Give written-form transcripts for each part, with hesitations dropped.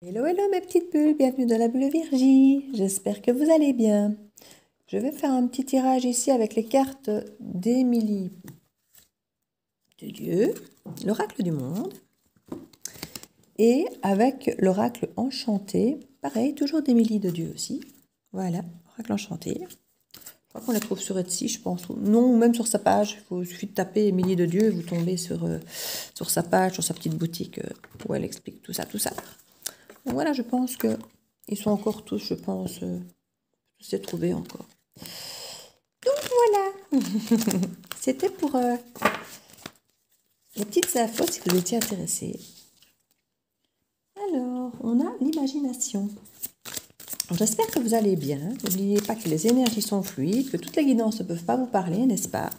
Hello, hello mes petites bulles, bienvenue dans la bulle Virgie. J'espère que vous allez bien. Je vais faire un petit tirage ici avec les cartes d'Émilie de Dieu, l'oracle du monde, et avec l'oracle enchanté, pareil, toujours d'Émilie de Dieu aussi. Voilà, oracle enchanté. Je crois qu'on la trouve sur Etsy, je pense. Non, ou même sur sa page. Il suffit de taper Émilie de Dieu et vous tombez sur sa page, sur sa petite boutique où elle explique tout ça, tout ça. Donc voilà, je pense qu'ils sont encore tous, je pense, tous s'est trouvé encore. Donc voilà, c'était pour les petites infos si vous étiez intéressés. Alors, on a l'imagination. J'espère que vous allez bien. N'oubliez pas que les énergies sont fluides, que toutes les guidances ne peuvent pas vous parler, n'est-ce pas?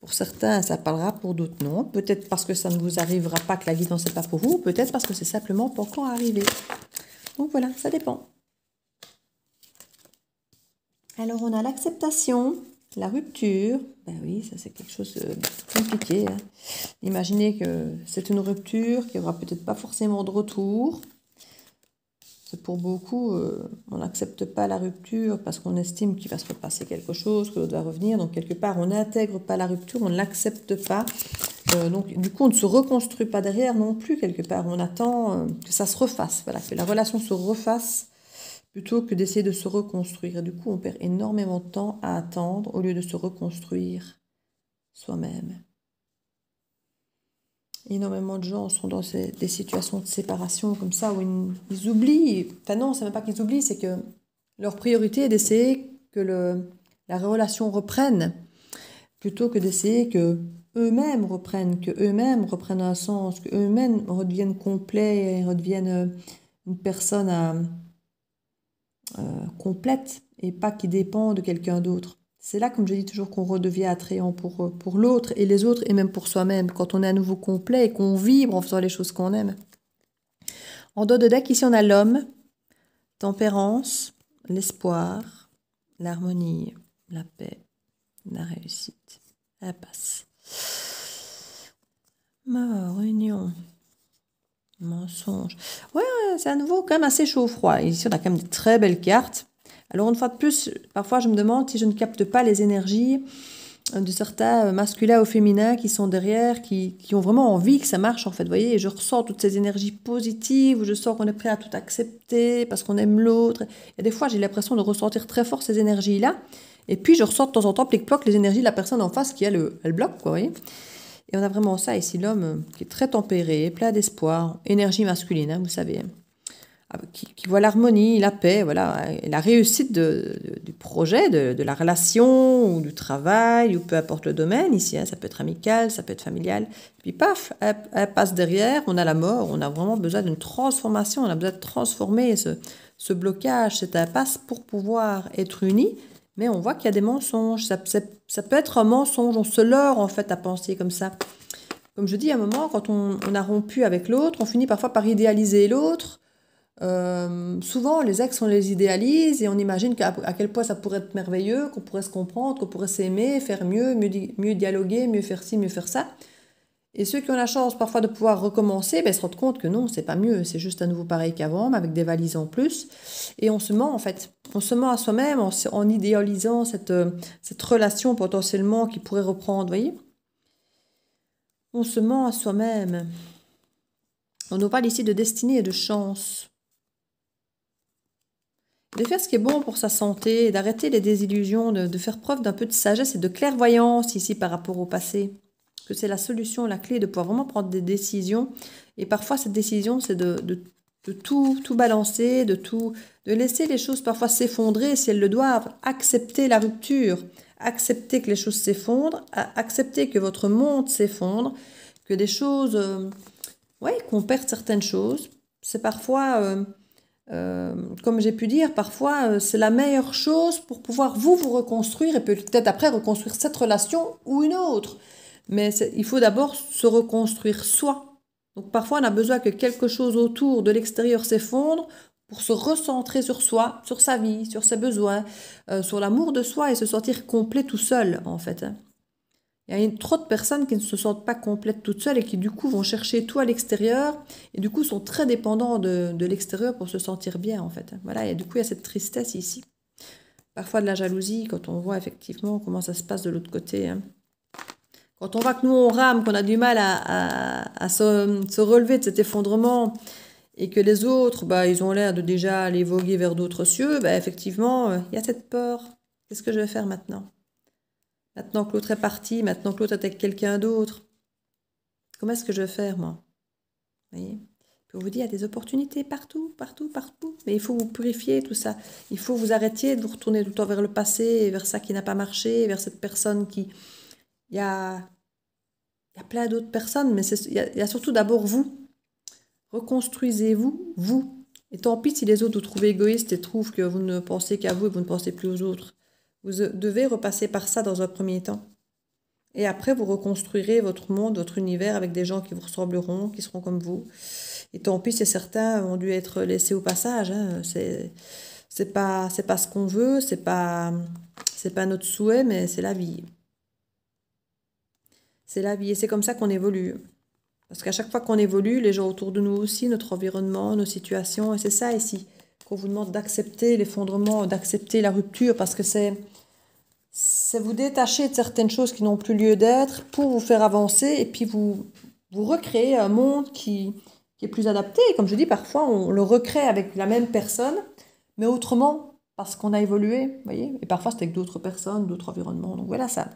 Pour certains, ça parlera, pour d'autres non. Peut-être parce que ça ne vous arrivera pas que la guidance n'est pas pour vous, peut-être parce que c'est simplement pas encore arrivé. Donc voilà, ça dépend. Alors on a l'acceptation, la rupture. Ben oui, ça c'est quelque chose de compliqué. Hein. Imaginez que c'est une rupture qui n'aura peut-être pas forcément de retour. C'est pour beaucoup, on n'accepte pas la rupture parce qu'on estime qu'il va se repasser quelque chose, que l'autre va revenir. Donc quelque part, on n'intègre pas la rupture, on ne l'accepte pas. Donc du coup, on ne se reconstruit pas derrière non plus quelque part. On attend que ça se refasse, voilà, que la relation se refasse plutôt que d'essayer de se reconstruire. Et du coup, on perd énormément de temps à attendre au lieu de se reconstruire soi-même. Énormément de gens sont dans des situations de séparation comme ça où ils oublient. Enfin non, c'est même pas qu'ils oublient, c'est que leur priorité est d'essayer que la relation reprenne plutôt que d'essayer que eux-mêmes reprennent un sens, que eux-mêmes redeviennent complets et redeviennent une personne complète et pas qui dépend de quelqu'un d'autre. C'est là, comme je dis toujours, qu'on redevient attrayant pour l'autre et les autres et même pour soi-même, quand on est à nouveau complet et qu'on vibre en faisant les choses qu'on aime. En dos de deck, ici, on a l'homme, tempérance, l'espoir, l'harmonie, la paix, la réussite, la passe. Mort, union, mensonge. Ouais, c'est à nouveau quand même assez chaud-froid. Ici, on a quand même de très belles cartes. Alors, une fois de plus, parfois, je me demande si je ne capte pas les énergies de certains masculins ou féminins qui sont derrière, qui ont vraiment envie que ça marche, en fait. Vous voyez, et je ressens toutes ces énergies positives, où je sens qu'on est prêt à tout accepter parce qu'on aime l'autre. Et des fois, j'ai l'impression de ressentir très fort ces énergies-là. Et puis, je ressens de temps en temps, plic-ploc, les énergies de la personne en face qui, elle bloque, quoi, vous voyez. Et on a vraiment ça ici, l'homme qui est très tempéré, plein d'espoir, énergie masculine, hein, vous savez, qui voit l'harmonie, la paix, voilà, et la réussite du projet, de la relation ou du travail, ou peu importe le domaine ici, hein, ça peut être amical, ça peut être familial. Puis paf, elle passe derrière, on a la mort, on a vraiment besoin d'une transformation, on a besoin de transformer ce blocage, cette impasse pour pouvoir être unis. Mais on voit qu'il y a des mensonges, ça peut être un mensonge, on se leurre en fait à penser comme ça. Comme je dis, à un moment, quand on a rompu avec l'autre, on finit parfois par idéaliser l'autre. Souvent, les ex, on les idéalise et on imagine à quel point ça pourrait être merveilleux, qu'on pourrait se comprendre, qu'on pourrait s'aimer, faire mieux dialoguer, mieux faire ci, mieux faire ça. Et ceux qui ont la chance parfois de pouvoir recommencer, ben, se rendent compte que non, c'est pas mieux, c'est juste à nouveau pareil qu'avant, mais avec des valises en plus. Et on se ment en fait, on se ment à soi-même en idéalisant cette relation potentiellement qui pourrait reprendre, vous voyez. On se ment à soi-même. On nous parle ici de destinée et de chance. De faire ce qui est bon pour sa santé, d'arrêter les désillusions, de faire preuve d'un peu de sagesse et de clairvoyance ici par rapport au passé. Que c'est la solution, la clé de pouvoir vraiment prendre des décisions. Et parfois, cette décision, c'est de tout balancer, de laisser les choses parfois s'effondrer si elles le doivent. Accepter la rupture, accepter que les choses s'effondrent, accepter que votre monde s'effondre, que des choses, qu'on perde certaines choses. C'est parfois, comme j'ai pu dire, parfois c'est la meilleure chose pour pouvoir vous reconstruire et peut-être après reconstruire cette relation ou une autre. Mais il faut d'abord se reconstruire soi. Donc parfois on a besoin que quelque chose autour de l'extérieur s'effondre pour se recentrer sur soi, sur sa vie, sur ses besoins, sur l'amour de soi et se sentir complet tout seul en fait. Hein. Il y a trop de personnes qui ne se sentent pas complètes toutes seules et qui du coup vont chercher tout à l'extérieur et du coup sont très dépendants de l'extérieur pour se sentir bien en fait. Voilà, et du coup il y a cette tristesse ici. Parfois de la jalousie quand on voit effectivement comment ça se passe de l'autre côté. Hein. Quand on voit que nous on rame, qu'on a du mal à se relever de cet effondrement et que les autres, bah, ils ont l'air de déjà aller voguer vers d'autres cieux, bah, effectivement, il y a cette peur. Qu'est-ce que je vais faire maintenant? Maintenant que l'autre est parti, maintenant que l'autre est avec quelqu'un d'autre, comment est-ce que je vais faire, moi? Vous voyez? On vous dit, il y a des opportunités partout, partout, partout. Mais il faut vous purifier tout ça. Il faut vous arrêter de vous retourner tout le temps vers le passé, vers ça qui n'a pas marché, vers cette personne qui... Il y a plein d'autres personnes, mais il y a surtout d'abord vous. Reconstruisez-vous, vous. Et tant pis si les autres vous trouvent égoïste et trouvent que vous ne pensez qu'à vous et vous ne pensez plus aux autres. Vous devez repasser par ça dans un premier temps. Et après, vous reconstruirez votre monde, votre univers avec des gens qui vous ressembleront, qui seront comme vous. Et tant pis si certains ont dû être laissés au passage. Hein. C'est pas ce qu'on veut, c'est pas notre souhait, mais c'est la vie. C'est la vie et c'est comme ça qu'on évolue. Parce qu'à chaque fois qu'on évolue, les gens autour de nous aussi, notre environnement, nos situations, et c'est ça ici qu'on vous demande d'accepter l'effondrement, d'accepter la rupture, parce que c'est vous détacher de certaines choses qui n'ont plus lieu d'être pour vous faire avancer et puis vous recréer un monde qui est plus adapté. Et comme je dis, parfois on le recrée avec la même personne, mais autrement, parce qu'on a évolué, vous voyez. Et parfois c'est avec d'autres personnes, d'autres environnements. Donc voilà ça.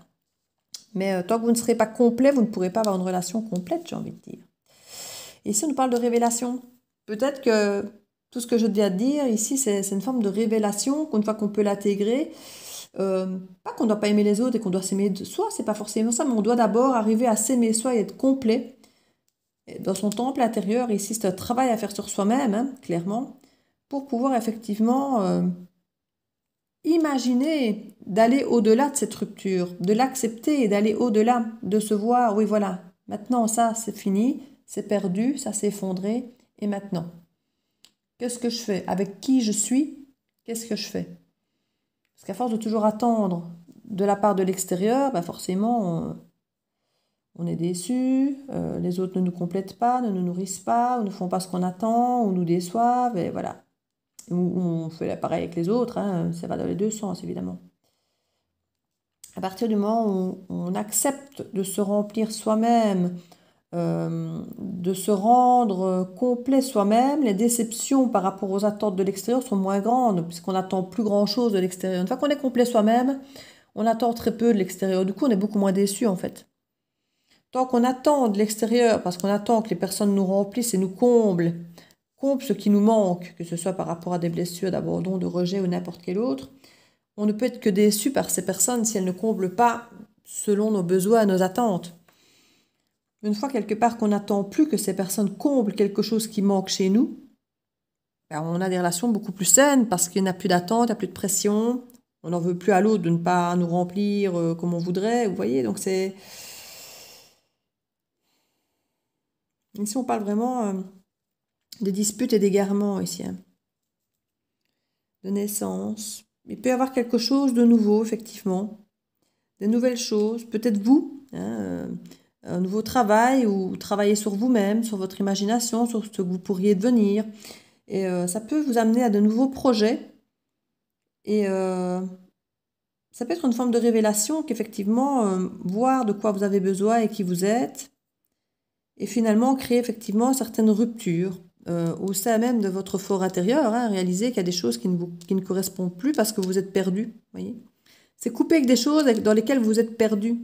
Mais tant que vous ne serez pas complet, vous ne pourrez pas avoir une relation complète, j'ai envie de dire. Et ici, on nous parle de révélation. Peut-être que tout ce que je viens de dire ici, c'est une forme de révélation, qu'une fois qu'on peut l'intégrer, pas qu'on ne doit pas aimer les autres et qu'on doit s'aimer de soi, c'est pas forcément ça, mais on doit d'abord arriver à s'aimer soi et être complet. Et dans son temple intérieur, ici, c'est un travail à faire sur soi-même, hein, clairement, pour pouvoir effectivement imaginer d'aller au-delà de cette rupture, de l'accepter et d'aller au-delà, de se voir, oui voilà, maintenant ça c'est fini, c'est perdu, ça s'est effondré, et maintenant, qu'est-ce que je fais? Avec qui je suis? Qu'est-ce que je fais? Parce qu'à force de toujours attendre de la part de l'extérieur, bah forcément on est déçu, les autres ne nous complètent pas, ne nous nourrissent pas, ou ne font pas ce qu'on attend, ou nous déçoivent, et voilà. On fait pareil avec les autres, hein, ça va dans les deux sens évidemment. À partir du moment où on accepte de se remplir soi-même, de se rendre complet soi-même, les déceptions par rapport aux attentes de l'extérieur sont moins grandes, puisqu'on n'attend plus grand-chose de l'extérieur. Une fois qu'on est complet soi-même, on attend très peu de l'extérieur. Du coup, on est beaucoup moins déçu en fait. Tant qu'on attend de l'extérieur, parce qu'on attend que les personnes nous remplissent et nous comblent ce qui nous manque, que ce soit par rapport à des blessures, d'abandon, de rejet ou n'importe quel autre, on ne peut être que déçu par ces personnes si elles ne comblent pas selon nos besoins, nos attentes. Une fois quelque part qu'on n'attend plus que ces personnes comblent quelque chose qui manque chez nous, ben on a des relations beaucoup plus saines parce qu'il n'y a plus d'attente, il n'y a plus de pression, on n'en veut plus à l'autre de ne pas nous remplir comme on voudrait, vous voyez, donc c'est... Ici on parle vraiment de disputes et d'égarements ici, hein. De naissance. Il peut y avoir quelque chose de nouveau, effectivement. Des nouvelles choses. Peut-être vous, hein, un nouveau travail ou travailler sur vous-même, sur votre imagination, sur ce que vous pourriez devenir. Et ça peut vous amener à de nouveaux projets. Et ça peut être une forme de révélation qu'effectivement, voir de quoi vous avez besoin et qui vous êtes. Et finalement, créer effectivement certaines ruptures. Au sein même de votre fort intérieur, hein, réaliser qu'il y a des choses qui ne correspondent plus parce que vous êtes perdu. Voyez, c'est couper avec des choses dans lesquelles vous êtes perdu,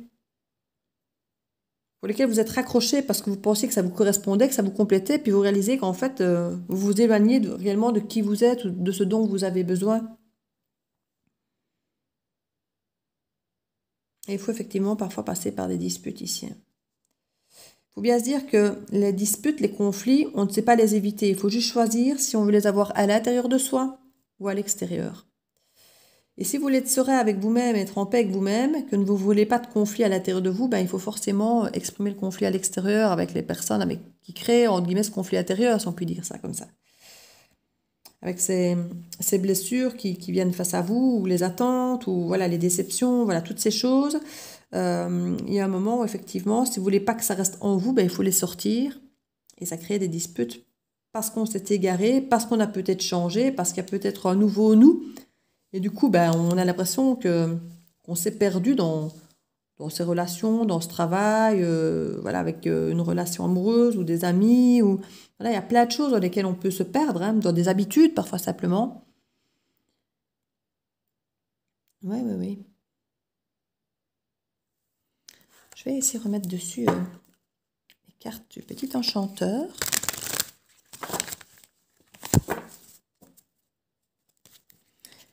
pour lesquelles vous êtes raccroché parce que vous pensiez que ça vous correspondait, que ça vous complétait, puis vous réalisez qu'en fait, vous vous éloignez réellement de qui vous êtes ou de ce dont vous avez besoin. Et il faut effectivement parfois passer par des disputes ici. Il faut bien se dire que les disputes, les conflits, on ne sait pas les éviter. Il faut juste choisir si on veut les avoir à l'intérieur de soi ou à l'extérieur. Et si vous voulez être serein avec vous-même, être en paix avec vous-même, que ne vous voulez pas de conflit à l'intérieur de vous, ben, il faut forcément exprimer le conflit à l'extérieur avec les personnes qui créent, entre guillemets, ce conflit intérieur, si on peut dire ça comme ça. Avec ces blessures qui viennent face à vous, ou les attentes, ou voilà, les déceptions, voilà, toutes ces choses. il y a un moment où, effectivement, si vous voulez pas que ça reste en vous, ben, il faut les sortir. Et ça crée des disputes parce qu'on s'est égaré, parce qu'on a peut-être changé, parce qu'il y a peut-être un nouveau nous. Et du coup, ben, on a l'impression qu'on s'est perdu dans ces relations, dans ce travail, voilà, avec une relation amoureuse ou des amis. Ou, voilà, il y a plein de choses dans lesquelles on peut se perdre, hein, dans des habitudes, parfois simplement. Oui, oui, oui. Je vais essayer de remettre dessus les cartes du petit enchanteur.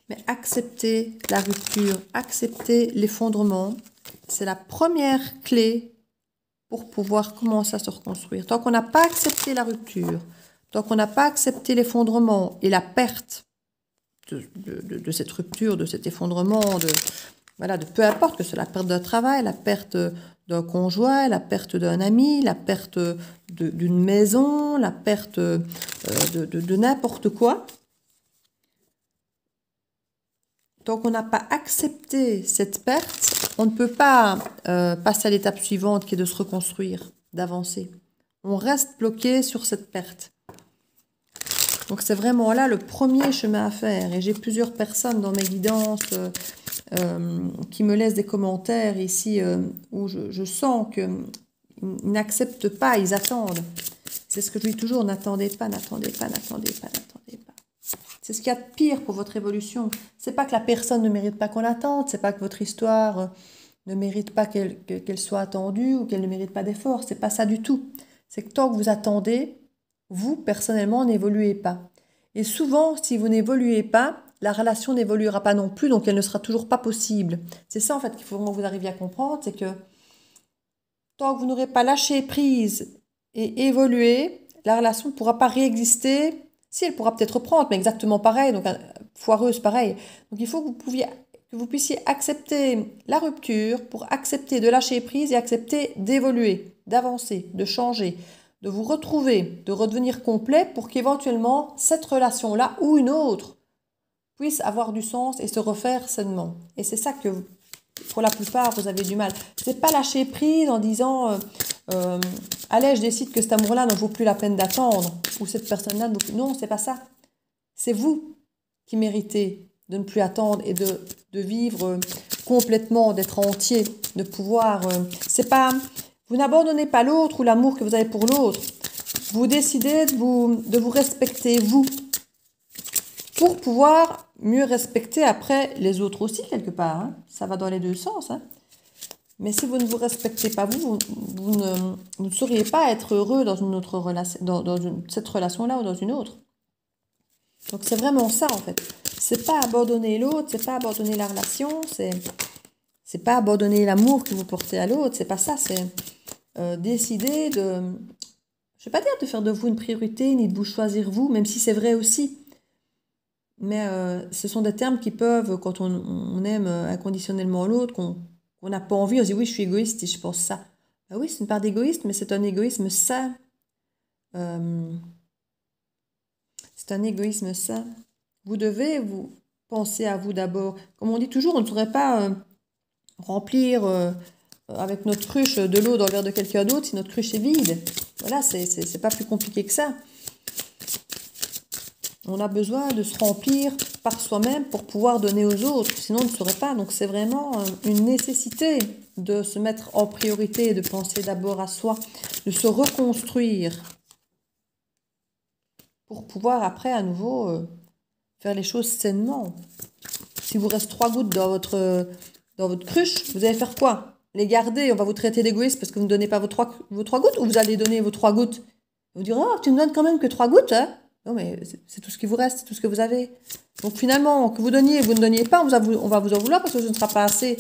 Mais accepter la rupture, accepter l'effondrement, c'est la première clé pour pouvoir commencer à se reconstruire. Tant qu'on n'a pas accepté la rupture, tant qu'on n'a pas accepté l'effondrement et la perte de cette rupture, de cet effondrement, voilà, de peu importe que c'est la perte d'un travail, la perte d'un conjoint, la perte d'un ami, la perte d'une maison, la perte de n'importe quoi. Tant qu'on n'a pas accepté cette perte, on ne peut pas passer à l'étape suivante qui est de se reconstruire, d'avancer. On reste bloqué sur cette perte. Donc c'est vraiment là le premier chemin à faire. Et j'ai plusieurs personnes dans mes guidances qui me laissent des commentaires ici où je sens qu'ils n'acceptent pas, ils attendent. C'est ce que je dis toujours, n'attendez pas, n'attendez pas, n'attendez pas, n'attendez pas. C'est ce qu'il y a de pire pour votre évolution. C'est pas que la personne ne mérite pas qu'on l'attende, c'est pas que votre histoire ne mérite pas qu'elle soit attendue ou qu'elle ne mérite pas d'effort. C'est pas ça du tout. C'est que tant que vous attendez, vous, personnellement, n'évoluez pas. Et souvent, si vous n'évoluez pas, la relation n'évoluera pas non plus, donc elle ne sera toujours pas possible. C'est ça, en fait, qu'il faut vraiment que vous arriviez à comprendre, c'est que tant que vous n'aurez pas lâché prise et évolué, la relation ne pourra pas réexister. Si, elle pourra peut-être reprendre, mais exactement pareil, donc foireuse pareil. Donc il faut que vous puissiez accepter la rupture pour accepter de lâcher prise et accepter d'évoluer, d'avancer, de changer, de vous retrouver, de redevenir complet pour qu'éventuellement cette relation-là ou une autre puisse avoir du sens et se refaire sainement. Et c'est ça que pour la plupart vous avez du mal. C'est pas lâcher prise en disant allez, je décide que cet amour-là ne vaut plus la peine d'attendre ou cette personne-là ne vaut plus. Non, c'est pas ça. C'est vous qui méritez de ne plus attendre et de vivre complètement, d'être entier, de pouvoir. C'est pas. Vous n'abandonnez pas l'autre ou l'amour que vous avez pour l'autre. Vous décidez de vous respecter, vous, pour pouvoir mieux respecter après les autres aussi, quelque part. Hein. Ça va dans les deux sens. Hein. Mais si vous ne vous respectez pas, vous ne sauriez pas être heureux dans une autre relation, cette relation-là ou dans une autre. Donc c'est vraiment ça, en fait. C'est pas abandonner l'autre, c'est pas abandonner la relation, c'est pas abandonner l'amour que vous portez à l'autre, c'est pas ça, c'est décider de, je vais pas dire de faire de vous une priorité, ni de vous choisir vous, même si c'est vrai aussi. Mais ce sont des termes qui peuvent, quand on aime inconditionnellement l'autre, qu'on n'a pas envie, on se dit oui, je suis égoïste et je pense ça. Ben oui, c'est une part d'égoïsme, mais c'est un égoïsme sain. C'est un égoïsme sain. Vous devez vous penser à vous d'abord. Comme on dit toujours, on ne saurait pas remplir avec notre cruche de l'eau dans le verre de quelqu'un d'autre si notre cruche est vide. Voilà, c'est pas plus compliqué que ça. On a besoin de se remplir par soi-même pour pouvoir donner aux autres, sinon on ne saurait pas. Donc c'est vraiment une nécessité de se mettre en priorité, de penser d'abord à soi, de se reconstruire pour pouvoir après à nouveau faire les choses sainement. Si vous reste 3 gouttes dans votre cruche, vous allez faire quoi? Les garder, on va vous traiter d'égoïste parce que vous ne donnez pas vos 3 gouttes, ou vous allez donner vos 3 gouttes? Vous direz, oh, tu me donnes quand même que 3 gouttes, hein? Non, mais c'est tout ce qui vous reste, c'est tout ce que vous avez. Donc finalement, que vous donniez, vous ne donniez pas, on va vous en vouloir parce que ce ne sera pas assez.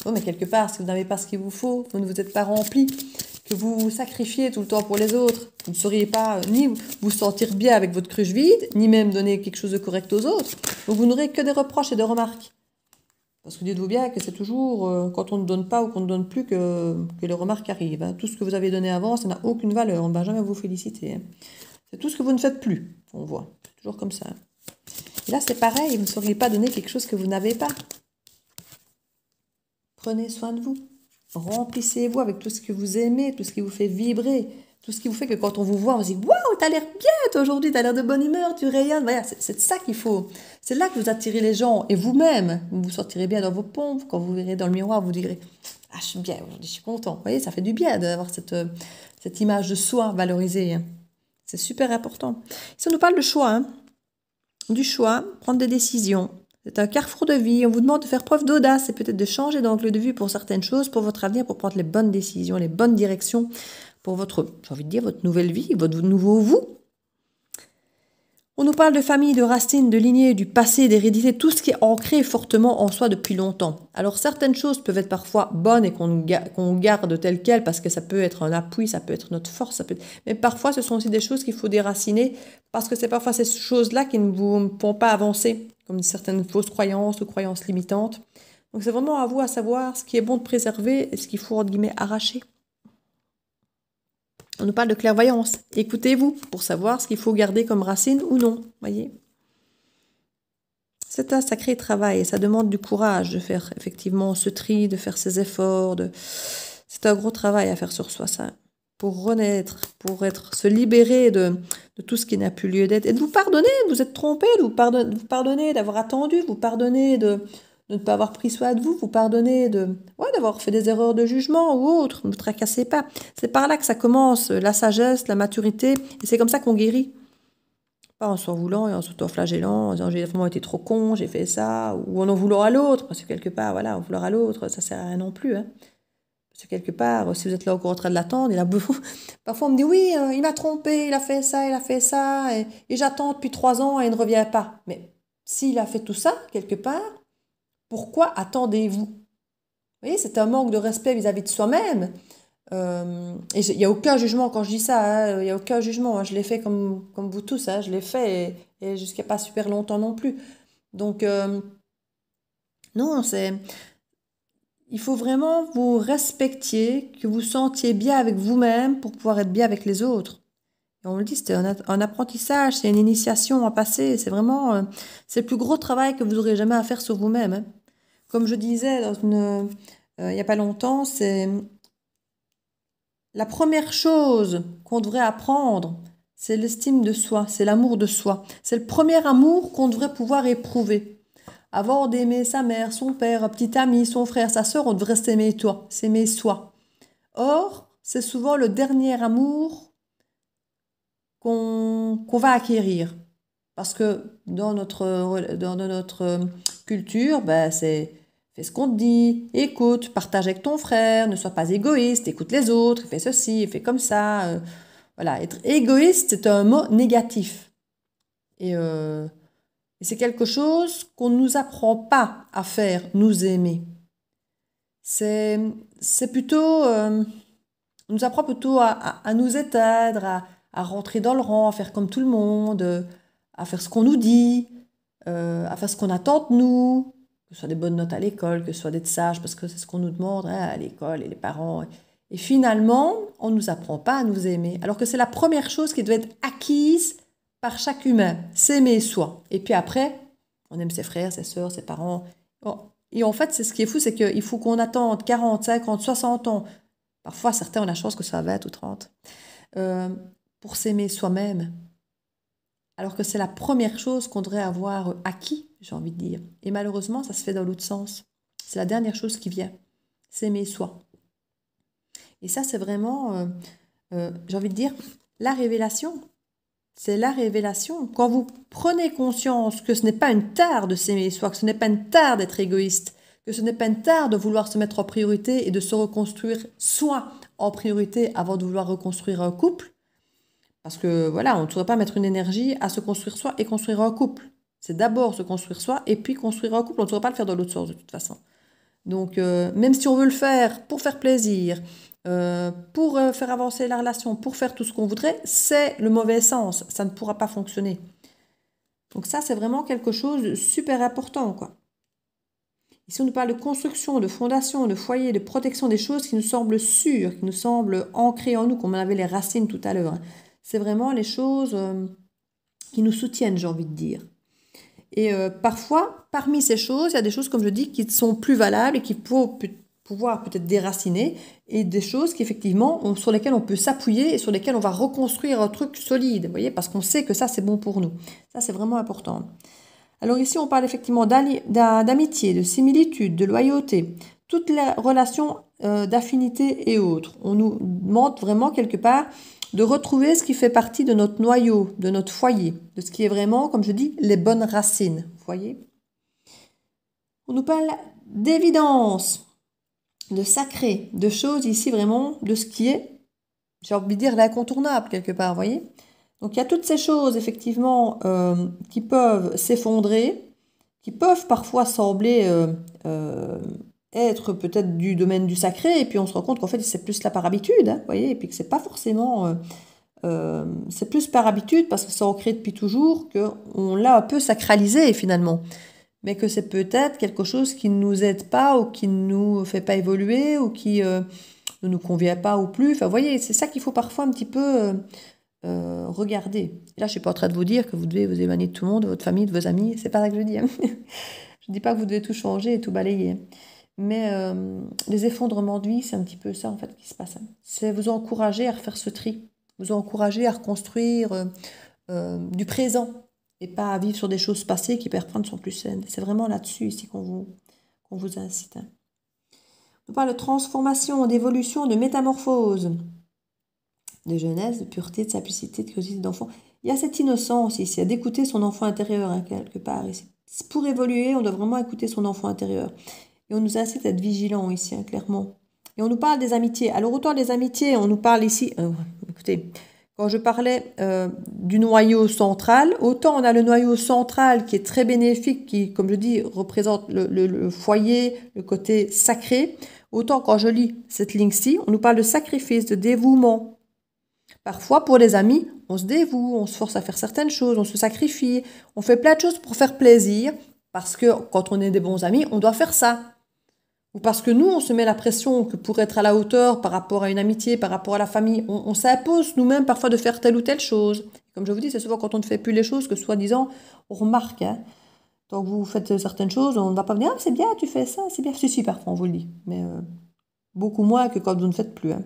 Non, mais quelque part, si vous n'avez pas ce qu'il vous faut, vous ne vous êtes pas rempli, que vous vous sacrifiez tout le temps pour les autres, vous ne sauriez pas ni vous sentir bien avec votre cruche vide, ni même donner quelque chose de correct aux autres. Donc vous n'aurez que des reproches et des remarques. Parce que dites-vous bien que c'est toujours quand on ne donne pas ou qu'on ne donne plus que les remarques arrivent. Hein. Tout ce que vous avez donné avant, ça n'a aucune valeur. On ne va jamais vous féliciter. Hein. C'est tout ce que vous ne faites plus, on voit. C'est toujours comme ça. Et là, c'est pareil. Vous ne sauriez pas donner quelque chose que vous n'avez pas. Prenez soin de vous. Remplissez-vous avec tout ce que vous aimez, tout ce qui vous fait vibrer, tout ce qui vous fait que quand on vous voit, on se dit « Waouh, t'as l'air bien toi, aujourd'hui, t'as l'air de bonne humeur, tu rayonnes. » Voilà, c'est ça qu'il faut. C'est là que vous attirez les gens. Et vous-même, vous vous sentirez bien dans vos pompes. Quand vous verrez dans le miroir, vous direz « Ah, je suis bien aujourd'hui, je suis content. » Vous voyez, ça fait du bien d'avoir cette image de soi valorisée. C'est super important. Si on nous parle de choix, hein, du choix, prendre des décisions. C'est un carrefour de vie. On vous demande de faire preuve d'audace et peut-être de changer d'angle de vue pour certaines choses, pour votre avenir, pour prendre les bonnes décisions, les bonnes directions pour votre, j'ai envie de dire, votre nouvelle vie, votre nouveau vous. On nous parle de famille, de racines, de lignées, du passé, d'hérédité, tout ce qui est ancré fortement en soi depuis longtemps. Alors certaines choses peuvent être parfois bonnes et qu'on garde telles quelles parce que ça peut être un appui, ça peut être notre force, mais parfois ce sont aussi des choses qu'il faut déraciner parce que c'est parfois ces choses-là qui ne vous font pas avancer, comme certaines fausses croyances ou croyances limitantes. Donc c'est vraiment à vous à savoir ce qui est bon de préserver et ce qu'il faut, entre guillemets, arracher. On nous parle de clairvoyance. Écoutez-vous pour savoir ce qu'il faut garder comme racine ou non. Voyez. C'est un sacré travail et ça demande du courage de faire effectivement ce tri, de faire ces efforts. C'est un gros travail à faire sur soi, ça. Pour renaître, pour se libérer de tout ce qui n'a plus lieu d'être. Et de vous pardonner, de vous être trompé, de vous pardonner d'avoir attendu, vous pardonner de ne pas avoir pris soin de vous, vous pardonner d'avoir fait des erreurs de jugement ou autre, ne vous tracassez pas. C'est par là que ça commence, la sagesse, la maturité, et c'est comme ça qu'on guérit. Pas en s'en voulant et en s'auto-flagellant, en disant j'ai vraiment été trop con, j'ai fait ça, ou en voulant à l'autre, parce que quelque part, voilà, en vouloir à l'autre, ça sert à rien non plus. Hein. Parce que quelque part, si vous êtes là encore en train de l'attendre, parfois on me dit oui, il m'a trompé, il a fait ça, et j'attends depuis 3 ans et il ne revient pas. Mais s'il a fait tout ça, quelque part, pourquoi attendez-vous? Vous voyez, c'est un manque de respect vis-à-vis de soi-même. Et il n'y a aucun jugement quand je dis ça, hein, il n'y a aucun jugement. Hein, je l'ai fait comme vous tous, hein, je l'ai fait et jusqu'à pas super longtemps non plus. Donc, non, il faut vraiment vous respectiez, que vous sentiez bien avec vous-même pour pouvoir être bien avec les autres. Et on le dit, c'est un apprentissage, c'est une initiation à passer. C'est vraiment, c'est le plus gros travail que vous aurez jamais à faire sur vous-même. Hein. Comme je disais il n'y a pas longtemps, c'est la première chose qu'on devrait apprendre, c'est l'estime de soi, c'est l'amour de soi. C'est le premier amour qu'on devrait pouvoir éprouver. Avant d'aimer sa mère, son père, un petit ami, son frère, sa sœur, on devrait s'aimer soi. Or, c'est souvent le dernier amour qu'on va acquérir. Parce que dans notre culture, c'est fais ce qu'on te dit, écoute, partage avec ton frère, ne sois pas égoïste, écoute les autres, fais ceci, fais comme ça. Voilà, être égoïste, c'est un mot négatif. Et c'est quelque chose qu'on ne nous apprend pas à faire, nous aimer. C'est plutôt, on nous apprend plutôt à nous éteindre, à rentrer dans le rang, à faire comme tout le monde, à faire ce qu'on nous dit, à faire ce qu'on attend de nous, que ce soit des bonnes notes à l'école, que ce soit d'être sage, parce que c'est ce qu'on nous demande hein, à l'école et les parents. Et finalement, on ne nous apprend pas à nous aimer, alors que c'est la première chose qui doit être acquise par chaque humain, s'aimer soi. Et puis après, on aime ses frères, ses sœurs, ses parents. Et en fait, c'est ce qui est fou, c'est qu'il faut qu'on attende 40, 50, 60 ans. Parfois, certains ont la chance que ce soit 20 ou 30. Pour s'aimer soi-même. Alors que c'est la première chose qu'on devrait avoir acquis, j'ai envie de dire. Et malheureusement, ça se fait dans l'autre sens. C'est la dernière chose qui vient. S'aimer soi. Et ça, c'est vraiment, j'ai envie de dire, la révélation. C'est la révélation. Quand vous prenez conscience que ce n'est pas une tare de s'aimer soi, que ce n'est pas une tare d'être égoïste, que ce n'est pas une tare de vouloir se mettre en priorité et de se reconstruire soi en priorité avant de vouloir reconstruire un couple, parce que voilà, on ne devrait pas mettre une énergie à se construire soi et construire un couple. C'est d'abord se construire soi et puis construire un couple. On ne devrait pas le faire dans l'autre sens de toute façon. Donc, même si on veut le faire pour faire plaisir, pour faire avancer la relation, pour faire tout ce qu'on voudrait, c'est le mauvais sens. Ça ne pourra pas fonctionner. Donc ça, c'est vraiment quelque chose de super important, quoi. Ici, on nous parle de construction, de fondation, de foyer, de protection des choses qui nous semblent sûres, qui nous semblent ancrées en nous, comme on avait les racines tout à l'heure. C'est vraiment les choses qui nous soutiennent, j'ai envie de dire. Et parfois, parmi ces choses, il y a des choses, comme je dis, qui sont plus valables et qu'il faut pouvoir peut-être déraciner et des choses qu'effectivement, sur lesquelles on peut s'appuyer et sur lesquelles on va reconstruire un truc solide, vous voyez, parce qu'on sait que ça, c'est bon pour nous. Ça, c'est vraiment important. Alors ici, on parle effectivement d'amitié, de similitude, de loyauté, toutes les relations d'affinité et autres. On nous demande vraiment quelque part de retrouver ce qui fait partie de notre noyau, de notre foyer, de ce qui est vraiment, comme je dis, les bonnes racines, vous voyez. On nous parle d'évidence, de sacré, de choses ici vraiment, de ce qui est, j'ai envie de dire, l'incontournable quelque part, vous voyez. Donc il y a toutes ces choses effectivement qui peuvent s'effondrer, qui peuvent parfois sembler être peut-être du domaine du sacré, et puis on se rend compte qu'en fait c'est plus là par habitude, hein, vous voyez, et puis que c'est pas forcément, c'est plus par habitude parce que c'est ancré depuis toujours qu'on l'a un peu sacralisé finalement, mais que c'est peut-être quelque chose qui ne nous aide pas ou qui ne nous fait pas évoluer ou qui ne nous convient pas ou plus. Enfin, vous voyez, c'est ça qu'il faut parfois un petit peu regarder. Et là, je suis pas en train de vous dire que vous devez vous éloigner de tout le monde, de votre famille, de vos amis. C'est pas ça que je dis. Hein. Je dis pas que vous devez tout changer et tout balayer. Mais les effondrements de vie, c'est un petit peu ça en fait qui se passe. Hein. C'est vous encourager à refaire ce tri, vous encourager à reconstruire du présent et pas à vivre sur des choses passées qui parfois ne sont plus saines. C'est vraiment là-dessus ici qu'on vous incite. Hein. On parle de transformation, d'évolution, de métamorphose, de jeunesse, de pureté, de simplicité, de curiosité d'enfant. Il y a cette innocence ici, à d'écouter son enfant intérieur hein, quelque part. Ici. Pour évoluer, on doit vraiment écouter son enfant intérieur. Et on nous incite à être vigilants ici, hein, clairement. Et on nous parle des amitiés. Alors autant des amitiés, on nous parle ici... écoutez, quand je parlais du noyau central, autant on a le noyau central qui est très bénéfique, qui, comme je dis, représente le foyer, le côté sacré. Autant quand je lis cette ligne-ci, on nous parle de sacrifice, de dévouement. Parfois, pour les amis, on se dévoue, on se force à faire certaines choses, on se sacrifie, on fait plein de choses pour faire plaisir, parce que quand on est des bons amis, on doit faire ça. Ou parce que nous, on se met la pression que pour être à la hauteur par rapport à une amitié, par rapport à la famille, on s'impose nous-mêmes parfois de faire telle ou telle chose. Comme je vous dis, c'est souvent quand on ne fait plus les choses que soi-disant, on remarque. Hein. Donc vous faites certaines choses, on ne va pas venir, ah, c'est bien, tu fais ça, c'est bien. Si, parfois on vous le dit, mais beaucoup moins que quand vous ne faites plus. Hein.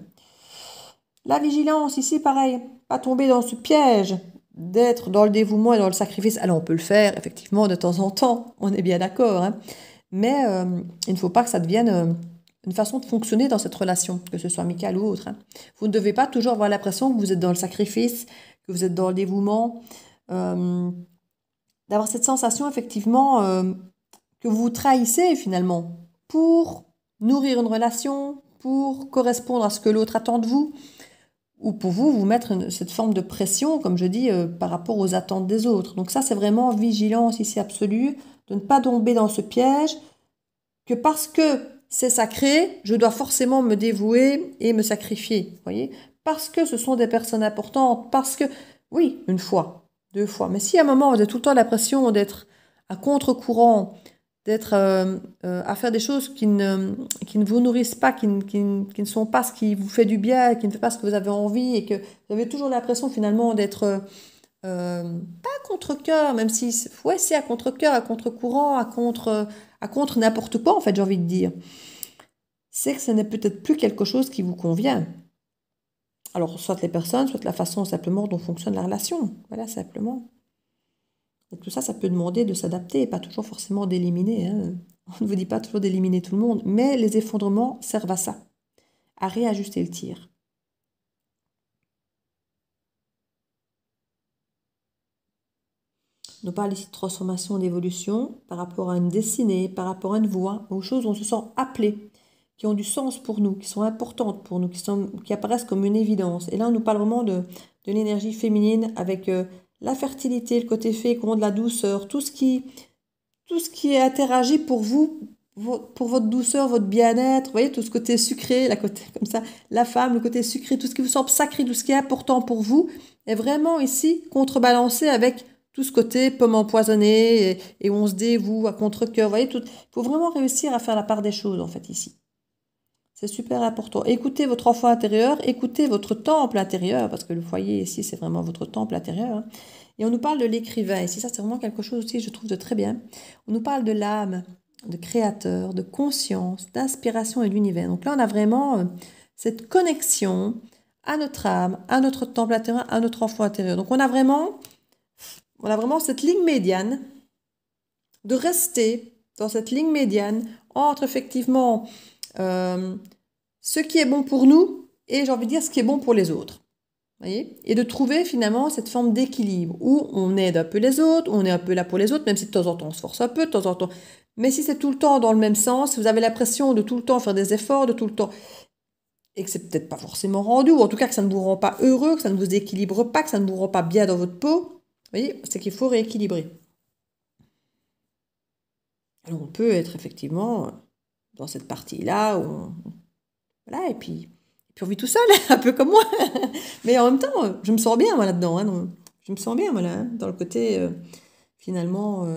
La vigilance, ici, pareil, pas tomber dans ce piège d'être dans le dévouement et dans le sacrifice. Alors on peut le faire, effectivement, de temps en temps, on est bien d'accord, hein. Mais il ne faut pas que ça devienne une façon de fonctionner dans cette relation, que ce soit amicale ou autre. Hein. Vous ne devez pas toujours avoir l'impression que vous êtes dans le sacrifice, que vous êtes dans le dévouement, d'avoir cette sensation effectivement que vous trahissez finalement pour nourrir une relation, pour correspondre à ce que l'autre attend de vous, ou pour vous mettre cette forme de pression, comme je dis, par rapport aux attentes des autres. Donc ça, c'est vraiment vigilance ici absolue, de ne pas tomber dans ce piège, que parce que c'est sacré, je dois forcément me dévouer et me sacrifier, vous voyez, parce que ce sont des personnes importantes, parce que, oui, une fois, 2 fois, mais si à un moment vous avez tout le temps l'impression d'être à contre-courant, d'être à faire des choses qui ne vous nourrissent pas, qui ne sont pas ce qui vous fait du bien, qui ne fait pas ce que vous avez envie, et que vous avez toujours l'impression finalement d'être... pas à contre-cœur, même si ouais, c'est à contre-cœur, à contre-courant, à contre n'importe quoi, en fait, j'ai envie de dire. C'est que ce n'est peut-être plus quelque chose qui vous convient. Alors, soit les personnes, soit la façon simplement dont fonctionne la relation. Voilà, simplement. Donc, tout ça, ça peut demander de s'adapter et pas toujours forcément d'éliminer. Hein. On ne vous dit pas toujours d'éliminer tout le monde, mais les effondrements servent à ça, à réajuster le tir. On parle ici de transformation, d'évolution par rapport à une destinée, par rapport à une voie, aux choses où on se sent appelé, qui ont du sens pour nous, qui sont importantes pour nous, qui apparaissent comme une évidence. Et là, on nous parle vraiment de l'énergie féminine avec la fertilité, le côté fécond, de la douceur, tout ce qui interagit pour vous, pour votre douceur, votre bien-être. Vous voyez, tout ce côté sucré, la côté comme ça, la femme, le côté sucré, tout ce qui vous semble sacré, tout ce qui est important pour vous, est vraiment ici contrebalancé avec tout ce côté pomme empoisonnée et on se dévoue à contre-cœur. Vous voyez, il faut vraiment réussir à faire la part des choses, en fait, ici. C'est super important. Écoutez votre enfant intérieur, écoutez votre temple intérieur, parce que le foyer ici, c'est vraiment votre temple intérieur. Hein. Et on nous parle de l'écrivain. Ici, ça, c'est vraiment quelque chose aussi, je trouve, de très bien. On nous parle de l'âme. de créateur, de conscience, d'inspiration et d'univers. Donc là, on a vraiment cette connexion à notre âme, à notre temple intérieur, à notre enfant intérieur. Donc on a vraiment cette ligne médiane, de rester dans cette ligne médiane entre effectivement ce qui est bon pour nous et j'ai envie de dire ce qui est bon pour les autres. Voyez, et de trouver finalement cette forme d'équilibre où on aide un peu les autres, on est un peu là pour les autres, même si de temps en temps on se force un peu, de temps en temps. Mais si c'est tout le temps dans le même sens, si vous avez l'impression de tout le temps faire des efforts, de tout le temps, et que c'est peut-être pas forcément rendu, ou en tout cas que ça ne vous rend pas heureux, que ça ne vous équilibre pas, que ça ne vous rend pas bien dans votre peau, vous voyez, c'est qu'il faut rééquilibrer. Alors on peut être effectivement dans cette partie-là, voilà, et puis on vit tout seul, un peu comme moi. Mais en même temps, je me sens bien, moi, là-dedans. Hein, je me sens bien, voilà, hein, dans le côté, finalement,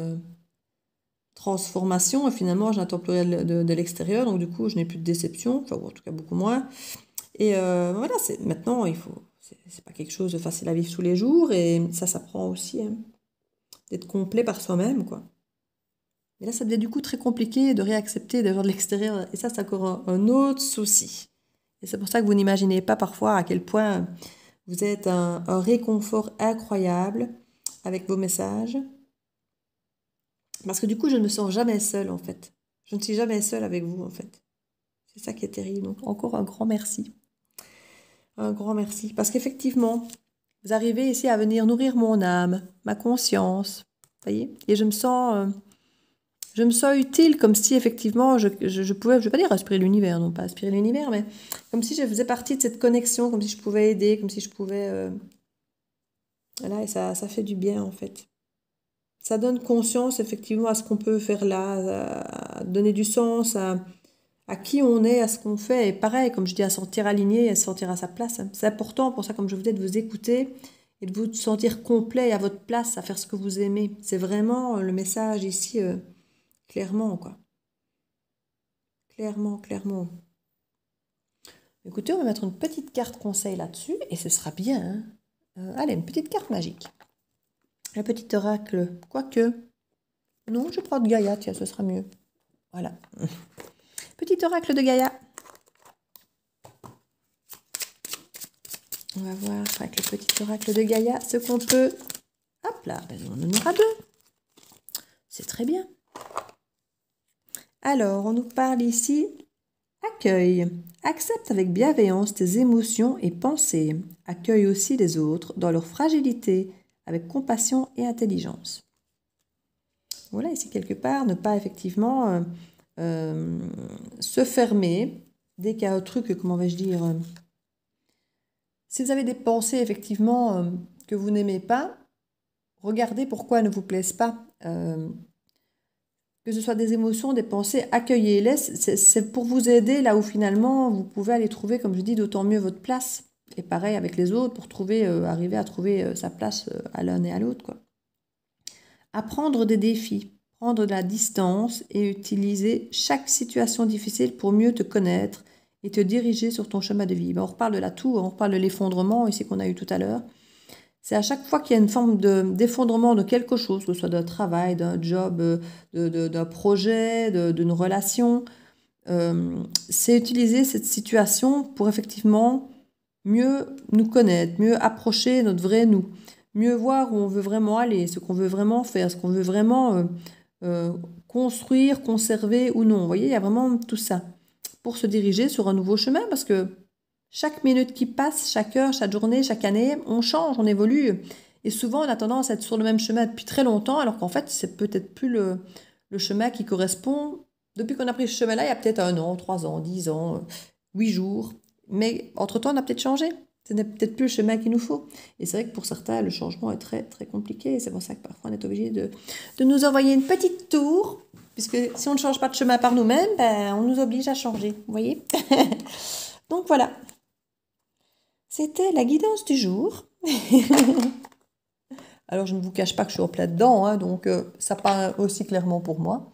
transformation. Et finalement, je n'attends plus rien de l'extérieur. Donc, du coup, je n'ai plus de déception. Enfin, ou en tout cas, beaucoup moins. Et voilà, maintenant, c'est pas quelque chose de facile à vivre tous les jours. Et ça prend aussi hein, d'être complet par soi-même, quoi. Et là, ça devient du coup très compliqué de réaccepter d'avoir de l'extérieur. Et ça, c'est encore un autre souci. Et c'est pour ça que vous n'imaginez pas parfois à quel point vous êtes un réconfort incroyable avec vos messages. Parce que du coup, je ne me sens jamais seule en fait. Je ne suis jamais seule avec vous en fait. C'est ça qui est terrible. Donc encore un grand merci. Un grand merci. Parce qu'effectivement, vous arrivez ici à venir nourrir mon âme, ma conscience. Vous voyez? Et je me sens utile, comme si effectivement je pouvais, je ne vais pas dire aspirer l'univers, non pas aspirer l'univers, mais comme si je faisais partie de cette connexion, comme si je pouvais aider, comme si je pouvais... Voilà, et ça fait du bien en fait. Ça donne conscience effectivement à ce qu'on peut faire là, à donner du sens à qui on est, à ce qu'on fait. Et pareil, comme je dis, à se sentir aligné, à se sentir à sa place. C'est important pour ça, comme je vous dis, de vous écouter et de vous sentir complet à votre place, à faire ce que vous aimez. C'est vraiment le message ici... Clairement, quoi. Clairement, clairement. Écoutez, on va mettre une petite carte conseil là-dessus et ce sera bien. Hein. Allez, une petite carte magique. Un petit oracle. Quoique. Non, je prends de Gaïa, tiens, ce sera mieux. Voilà. Petit oracle de Gaïa. On va voir avec le petit oracle de Gaïa ce qu'on peut... Hop là, ben, on en aura deux. C'est très bien. Alors, on nous parle ici, accueille, accepte avec bienveillance tes émotions et pensées, accueille aussi les autres dans leur fragilité avec compassion et intelligence. Voilà, ici quelque part, ne pas effectivement se fermer dès qu'il y a un truc, comment vais-je dire, si vous avez des pensées effectivement que vous n'aimez pas, regardez pourquoi elles ne vous plaisent pas. Que ce soit des émotions, des pensées, accueillez-les. C'est pour vous aider là où finalement vous pouvez aller trouver, comme je dis, d'autant mieux votre place. Et pareil avec les autres pour trouver, arriver à trouver sa place à l'un et à l'autre, quoi. Apprendre des défis, prendre de la distance et utiliser chaque situation difficile pour mieux te connaître et te diriger sur ton chemin de vie. Ben, on reparle de la tour, on reparle de l'effondrement ici qu'on a eu tout à l'heure. C'est à chaque fois qu'il y a une forme d'effondrement de quelque chose, que ce soit d'un travail, d'un job, d'un projet, d'une relation, c'est utiliser cette situation pour effectivement mieux nous connaître, mieux approcher notre vrai nous, mieux voir où on veut vraiment aller, ce qu'on veut vraiment faire, ce qu'on veut vraiment construire, conserver ou non. Vous voyez, il y a vraiment tout ça pour se diriger sur un nouveau chemin parce que chaque minute qui passe, chaque heure, chaque journée, chaque année, on change, on évolue. Et souvent, on a tendance à être sur le même chemin depuis très longtemps, alors qu'en fait, c'est peut-être plus le chemin qui correspond. Depuis qu'on a pris ce chemin-là, il y a peut-être 1 an, 3 ans, 10 ans, 8 jours. Mais entre-temps, on a peut-être changé. Ce n'est peut-être plus le chemin qu'il nous faut. Et c'est vrai que pour certains, le changement est très, très compliqué. C'est pour ça que parfois, on est obligé de nous envoyer une petite tour. Puisque si on ne change pas de chemin par nous-mêmes, ben, on nous oblige à changer. Vous voyez? Donc voilà. C'était la guidance du jour. Alors, je ne vous cache pas que je suis en plein dedans, hein, donc ça parle aussi clairement pour moi.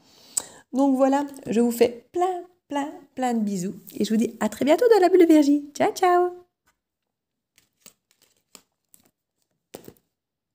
Donc voilà, je vous fais plein de bisous. Et je vous dis à très bientôt dans la bulle de Virgie. Ciao, ciao!